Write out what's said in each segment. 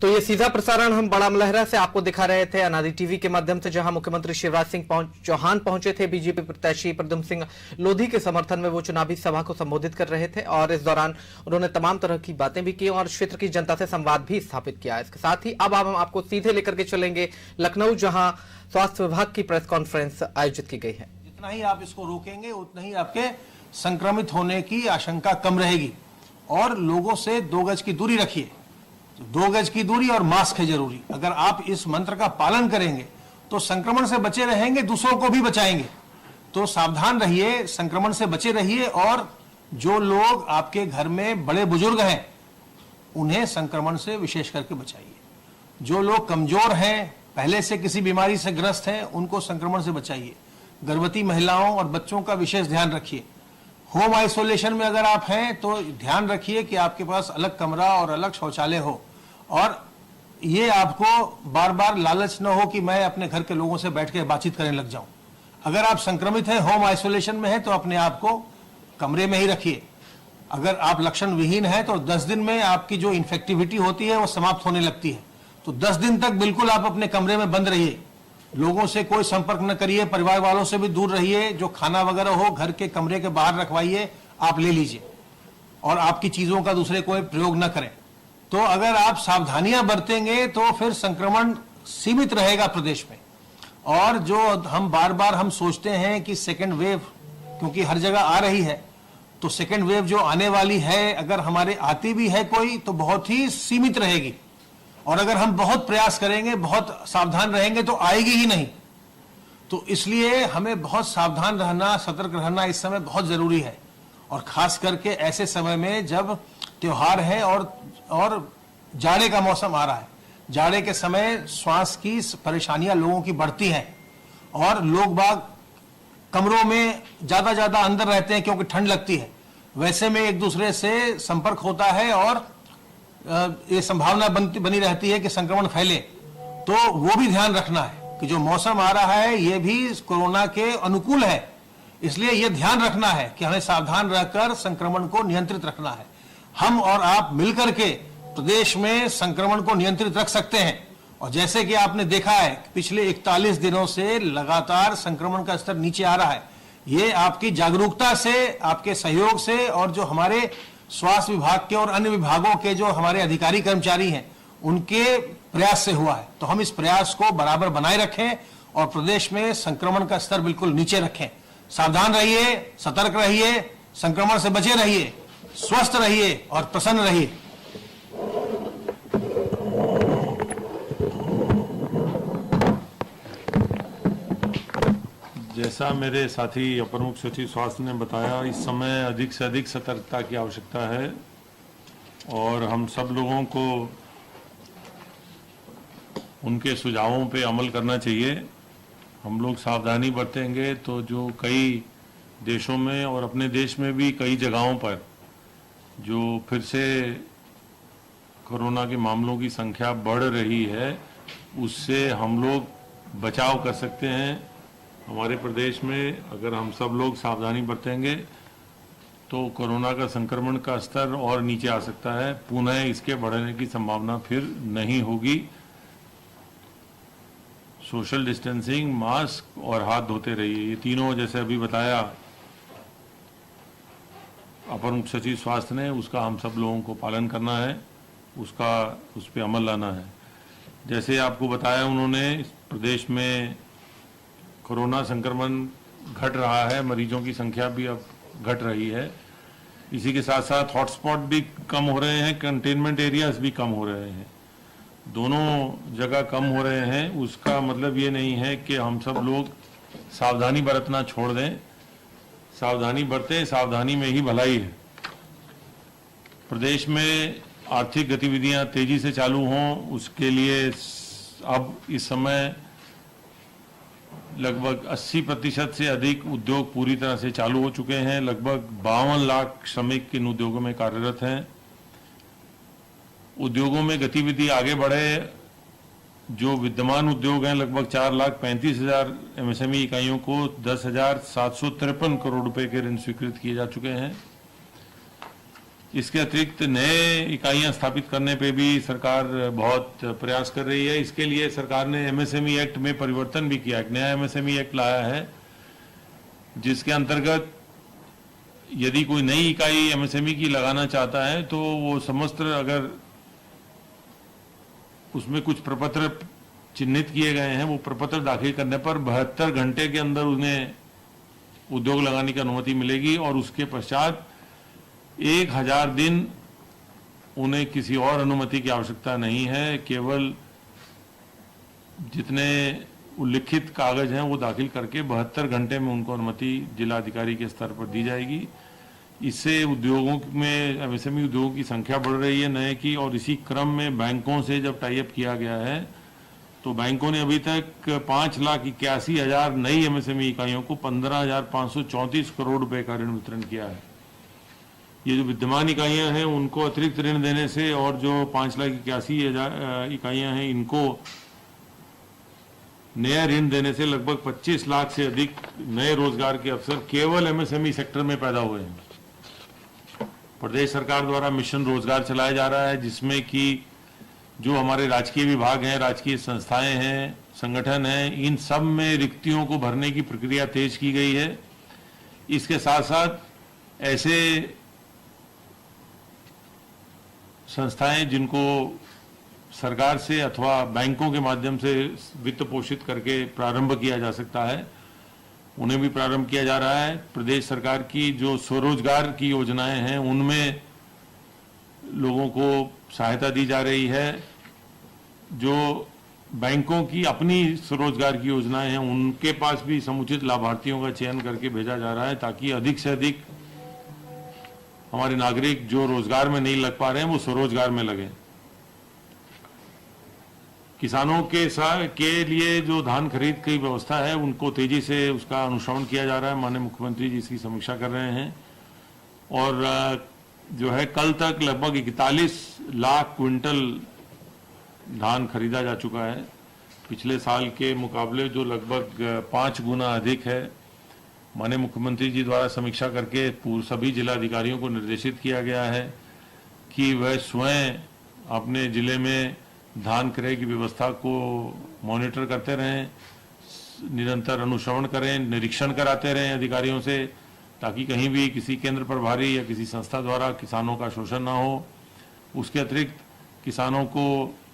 तो ये सीधा प्रसारण हम बड़ा मलहरा से आपको दिखा रहे थे अनादि टीवी के माध्यम से, जहां मुख्यमंत्री शिवराज सिंह चौहान पहुंचे थे। बीजेपी प्रत्याशी प्रद्युम्न सिंह लोधी के समर्थन में वो चुनावी सभा को संबोधित कर रहे थे और इस दौरान उन्होंने तमाम तरह की बातें भी की और क्षेत्र की जनता से संवाद भी स्थापित किया। इसके साथ ही अब हम आपको सीधे लेकर के चलेंगे लखनऊ, जहां स्वास्थ्य विभाग की प्रेस कॉन्फ्रेंस आयोजित की गई है। जितना ही आप इसको रोकेंगे उतना ही आपके संक्रमित होने की आशंका कम रहेगी। और लोगों से 2 गज की दूरी रखिए। 2 गज की दूरी और मास्क है जरूरी। अगर आप इस मंत्र का पालन करेंगे तो संक्रमण से बचे रहेंगे, दूसरों को भी बचाएंगे। तो सावधान रहिए, संक्रमण से बचे रहिए। और जो लोग आपके घर में बड़े बुजुर्ग हैं उन्हें संक्रमण से विशेष करके बचाइए। जो लोग कमजोर हैं, पहले से किसी बीमारी से ग्रस्त हैं, उनको संक्रमण से बचाइए। गर्भवती महिलाओं और बच्चों का विशेष ध्यान रखिए। होम आइसोलेशन में अगर आप हैं तो ध्यान रखिए कि आपके पास अलग कमरा और अलग शौचालय हो। और ये आपको बार बार लालच न हो कि मैं अपने घर के लोगों से बैठ के बातचीत करने लग जाऊं। अगर आप संक्रमित हैं, होम आइसोलेशन में हैं, तो अपने आप को कमरे में ही रखिए। अगर आप लक्षण विहीन हैं तो 10 दिन में आपकी जो इन्फेक्टिविटी होती है वो समाप्त होने लगती है। तो 10 दिन तक बिल्कुल आप अपने कमरे में बंद रहिए। लोगों से कोई संपर्क न करिए, परिवार वालों से भी दूर रहिए। जो खाना वगैरह हो घर के कमरे के बाहर रखवाइए, आप ले लीजिए। और आपकी चीजों का दूसरे कोई प्रयोग न करें। तो अगर आप सावधानियां बरतेंगे तो फिर संक्रमण सीमित रहेगा प्रदेश में। और जो हम बार बार हम सोचते हैं कि सेकेंड वेव, क्योंकि हर जगह आ रही है, तो सेकेंड वेव जो आने वाली है, अगर हमारे आती भी है कोई, तो बहुत ही सीमित रहेगी। और अगर हम बहुत प्रयास करेंगे, बहुत सावधान रहेंगे, तो आएगी ही नहीं। तो इसलिए हमें बहुत सावधान रहना, सतर्क रहना इस समय बहुत जरूरी है। और खास करके ऐसे समय में जब त्योहार है और जाड़े का मौसम आ रहा है। जाड़े के समय श्वास की परेशानियां लोगों की बढ़ती हैं और लोग बाग कमरों में ज्यादा अंदर रहते हैं क्योंकि ठंड लगती है। वैसे में एक दूसरे से संपर्क होता है और ये संभावना बनी रहती है कि संक्रमण फैले। तो वो भी ध्यान रखना है कि जो मौसम आ रहा है ये भी कोरोना के अनुकूल है। इसलिए ये ध्यान रखना है कि हमें सावधान रहकर संक्रमण को नियंत्रित रखना है। हम और आप मिलकर के प्रदेश में संक्रमण को नियंत्रित रख सकते हैं। और जैसे कि आपने देखा है पिछले 41 दिनों से लगातार संक्रमण का स्तर नीचे आ रहा है। ये आपकी जागरूकता से, आपके सहयोग से और जो हमारे स्वास्थ्य विभाग के और अन्य विभागों के जो हमारे अधिकारी कर्मचारी हैं उनके प्रयास से हुआ है। तो हम इस प्रयास को बराबर बनाए रखें और प्रदेश में संक्रमण का स्तर बिल्कुल नीचे रखें। सावधान रहिए, सतर्क रहिए, संक्रमण से बचे रहिए, स्वस्थ रहिए और प्रसन्न रहिए। जैसा मेरे साथी अपर मुख्य सचिव स्वास्थ्य ने बताया, इस समय अधिक से अधिक सतर्कता की आवश्यकता है और हम सब लोगों को उनके सुझावों पे अमल करना चाहिए। हम लोग सावधानी बरतेंगे तो जो कई देशों में और अपने देश में भी कई जगहों पर जो फिर से कोरोना के मामलों की संख्या बढ़ रही है, उससे हम लोग बचाव कर सकते हैं। हमारे प्रदेश में अगर हम सब लोग सावधानी बरतेंगे तो कोरोना का संक्रमण का स्तर और नीचे आ सकता है। पुनः इसके बढ़ने की संभावना फिर नहीं होगी। सोशल डिस्टेंसिंग, मास्क और हाथ धोते रहिए, ये तीनों जैसे अभी बताया अपर मुख्य सचिव स्वास्थ्य ने, उसका हम सब लोगों को पालन करना है, उस पर अमल लाना है। जैसे आपको बताया उन्होंने, प्रदेश में कोरोना संक्रमण घट रहा है, मरीजों की संख्या भी अब घट रही है। इसी के साथ साथ हॉटस्पॉट भी कम हो रहे हैं, कंटेनमेंट एरियाज भी कम हो रहे हैं। दोनों जगह कम हो रहे हैं। उसका मतलब ये नहीं है कि हम सब लोग सावधानी बरतना छोड़ दें। सावधानी बरतें, सावधानी में ही भलाई है। प्रदेश में आर्थिक गतिविधियां तेजी से चालू हों, उसके लिए अब इस समय लगभग 80% से अधिक उद्योग पूरी तरह से चालू हो चुके हैं। लगभग 52 लाख श्रमिक इन उद्योगों में कार्यरत हैं। उद्योगों में गतिविधि आगे बढ़े। जो विद्यमान उद्योग हैं, लगभग 4,35,000 एमएसएमई इकाइयों को 10,753 करोड़ रुपए के ऋण स्वीकृत किए जा चुके हैं। इसके अतिरिक्त नए इकाइयां स्थापित करने पे भी सरकार बहुत प्रयास कर रही है। इसके लिए सरकार ने एमएसएमई एक्ट में परिवर्तन भी किया, एक नया एमएसएमई एक्ट लाया है, जिसके अंतर्गत यदि कोई नई इकाई एमएसएमई की लगाना चाहता है तो वो समस्त, अगर उसमें कुछ प्रपत्र चिन्हित किए गए हैं, वो प्रपत्र दाखिल करने पर 72 घंटे के अंदर उन्हें उद्योग लगाने की अनुमति मिलेगी और उसके पश्चात 1000 दिन उन्हें किसी और अनुमति की आवश्यकता नहीं है। केवल जितने उल्लिखित कागज हैं वो दाखिल करके 72 घंटे में उनको अनुमति जिलाधिकारी के स्तर पर दी जाएगी। इससे उद्योगों में, एमएसएमई उद्योगों की संख्या बढ़ रही है नए की, और इसी क्रम में बैंकों से जब टाई अप किया गया है तो बैंकों ने अभी तक 5,81,000 नई एमएसएमई इकाइयों को 15,534 करोड़ रुपए का ऋण वितरण किया है। ये जो विद्यमान इकाइयां हैं उनको अतिरिक्त ऋण देने से और जो 5,81,000 इकाइयां हैं इनको नया ऋण देने से लगभग 25 लाख से अधिक नए रोजगार के अवसर केवल एमएसएमई सेक्टर में पैदा हुए हैं। प्रदेश सरकार द्वारा मिशन रोजगार चलाया जा रहा है, जिसमें कि जो हमारे राजकीय विभाग हैं, राजकीय संस्थाएं हैं, संगठन हैं, इन सब में रिक्तियों को भरने की प्रक्रिया तेज की गई है। इसके साथ साथ ऐसे संस्थाएं जिनको सरकार से अथवा बैंकों के माध्यम से वित्त पोषित करके प्रारंभ किया जा सकता है, उन्हें भी प्रारंभ किया जा रहा है। प्रदेश सरकार की जो स्वरोजगार की योजनाएं हैं उनमें लोगों को सहायता दी जा रही है। जो बैंकों की अपनी स्वरोजगार की योजनाएं हैं उनके पास भी समुचित लाभार्थियों का चयन करके भेजा जा रहा है, ताकि अधिक से अधिक हमारे नागरिक जो रोजगार में नहीं लग पा रहे हैं वो स्वरोजगार में लगे। किसानों के लिए जो धान खरीद की व्यवस्था है उनको तेजी से उसका अनुश्रवण किया जा रहा है। माननीय मुख्यमंत्री जी इसकी समीक्षा कर रहे हैं और जो है कल तक लगभग 41 लाख क्विंटल धान खरीदा जा चुका है, पिछले साल के मुकाबले जो लगभग 5 गुना अधिक है। माननीय मुख्यमंत्री जी द्वारा समीक्षा करके सभी जिलाधिकारियों को निर्देशित किया गया है कि वह स्वयं अपने जिले में धान क्रय की व्यवस्था को मॉनिटर करते रहें, निरंतर अनुश्रवण करें, निरीक्षण कराते रहें अधिकारियों से, ताकि कहीं भी किसी केंद्र प्रभारी या किसी संस्था द्वारा किसानों का शोषण ना हो। उसके अतिरिक्त किसानों को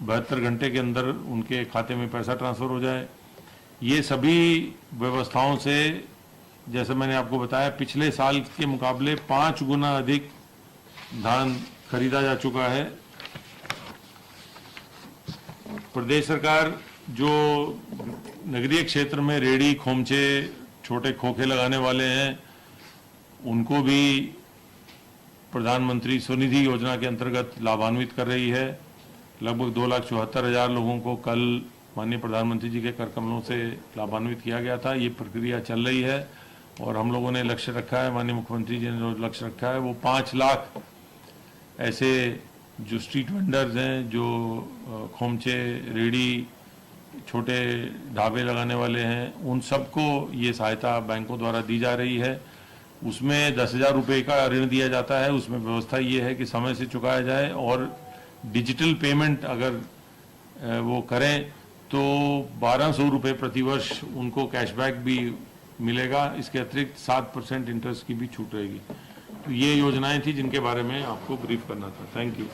72 घंटे के अंदर उनके खाते में पैसा ट्रांसफर हो जाए। ये सभी व्यवस्थाओं से, जैसे मैंने आपको बताया, पिछले साल के मुकाबले 5 गुना अधिक धान खरीदा जा चुका है। प्रदेश सरकार जो नगरीय क्षेत्र में रेहड़ी, खोमचे, छोटे खोखे लगाने वाले हैं उनको भी प्रधानमंत्री स्वनिधि योजना के अंतर्गत लाभान्वित कर रही है। लगभग 2,74,000 लोगों को कल माननीय प्रधानमंत्री जी के कर कमलों से लाभान्वित किया गया था। ये प्रक्रिया चल रही है और हम लोगों ने लक्ष्य रखा है, माननीय मुख्यमंत्री जी ने जो लक्ष्य रखा है वो 5 लाख ऐसे जो स्ट्रीट वेंडर्स हैं, जो खोमचे, रेहड़ी, छोटे ढाबे लगाने वाले हैं, उन सबको ये सहायता बैंकों द्वारा दी जा रही है। उसमें 10,000 रुपये का ऋण दिया जाता है। उसमें व्यवस्था ये है कि समय से चुकाया जाए और डिजिटल पेमेंट अगर वो करें तो 1,200 रुपये प्रतिवर्ष उनको कैशबैक भी मिलेगा। इसके अतिरिक्त 7% इंटरेस्ट की भी छूट रहेगी। तो ये योजनाएं थी जिनके बारे में आपको ब्रीफ करना था। Thank you.